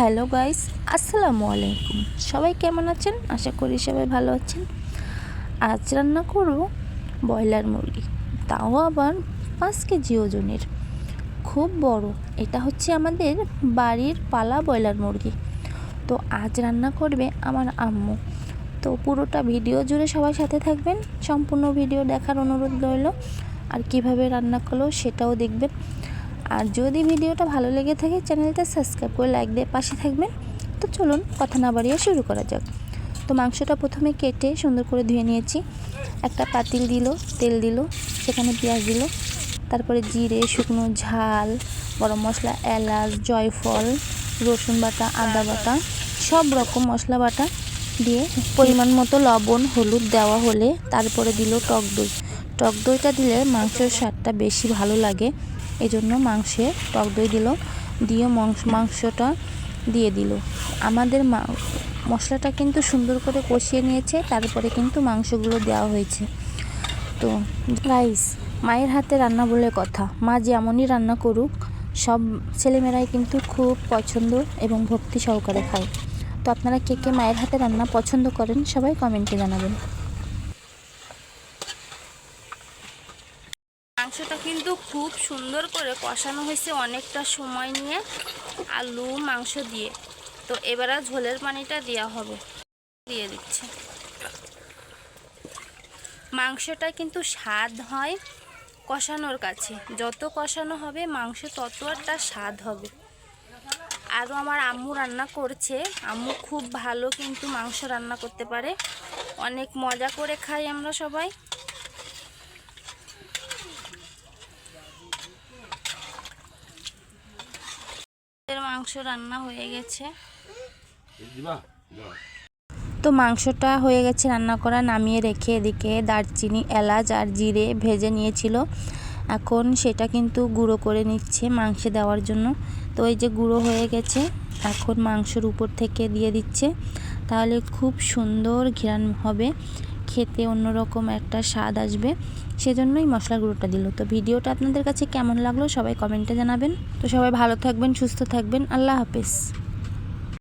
Hello guys, আসসালামু আলাইকুম। সবাই কেমন আছেন? আশা করি সবাই ভালো আছেন। আজ রান্না করব ব্রয়লার মুরগি, তাও আবার 5 কেজি ওজনের। খুব বড়, এটা হচ্ছে আমাদের বাড়ির পালা ব্রয়লার মুরগি। তো আজ রান্না করবে আমার আম্মু। তো পুরোটা ভিডিও জুড়ে সবাই সাথে থাকবেন, সম্পূর্ণ ভিডিও দেখার অনুরোধ রইল। আর কিভাবে রান্না করলো সেটাও দেখবেন। আর যদি ভিডিওটা ভালো লেগে থাকে চ্যানেলটা সাবস্ক্রাইব করে লাইক দিয়ে পাশে থাকবেন। তো চলুন কথা না বাড়িয়ে শুরু করা যাক। তো মাংসটা প্রথমে কেটে সুন্দর করে ধুয়ে নিয়েছি। একটা পাতিল দিল, তেল দিল, সেখানে পেঁয়াজ দিল, তারপরে জিরে, শুকনো ঝাল, গরম মশলা, এলাচ, জয়ফল, রসুন বাটা, আদা বাটা, সব রকম মশলা বাটা দিয়ে পরিমাণ মতো লবণ, হলুদ দেওয়া হলে তারপরে দিল টক দই। টক দইটা দিলে মাংসের স্বাদটা বেশি ভালো লাগে, এই জন্য মাংসে টক দই দিল। দিয়ে মাংসটা দিয়ে দিল। আমাদের মশলাটা কিন্তু সুন্দর করে কষিয়ে নিয়েছে, তারপরে কিন্তু মাংসগুলো দেওয়া হয়েছে। তো গাইস, মায়ের হাতে রান্না বলে কথা, মা যেমনই রান্না করুক সব ছেলেমেয়েরাই কিন্তু খুব পছন্দ এবং ভক্তি সহকারে খায়। তো আপনারা কে কে মায়ের হাতে রান্না পছন্দ করেন সবাই কমেন্টে জানাবেন। মাংসটা কিন্তু খুব সুন্দর করে কষানো হয়েছে অনেকটা সময় নিয়ে, আলু মাংস দিয়ে। তো এবারে ঝোলের পানিটা দেওয়া হবে, দিয়ে দিচ্ছে। মাংসটা কিন্তু স্বাদ হয় কষানোর কাছে, যত কষানো হবে মাংস তত একটা স্বাদ হবে। আরও আমার আম্মু রান্না করছে, আম্মু খুব ভালো কিন্তু মাংস রান্না করতে পারে, অনেক মজা করে খাই আমরা সবাই। মাংস রান্না হয়ে গেছে। তো মাংসটা হয়ে গেছে রান্না করা, নামিয়ে রেখে এদিকে দারচিনি, এলাচ আর জিরে ভেজে নিয়েছিল, এখন সেটা কিন্তু গুঁড়ো করে নিচ্ছে মাংসে দেওয়ার জন্য। তো এই যে গুঁড়ো হয়ে গেছে, এখন মাংসের উপর থেকে দিয়ে দিচ্ছে, তাহলে খুব সুন্দর ঘ্রাণ হবে, খেতে অন্যরকম একটা স্বাদ আসবে, সেজন্যই মশলা গুঁড়োটা দিল। তো ভিডিওটা আপনাদের কাছে কেমন লাগলো সবাই কমেন্টে জানাবেন। তো সবাই ভালো থাকবেন, সুস্থ থাকবেন, আল্লাহ হাফেজ।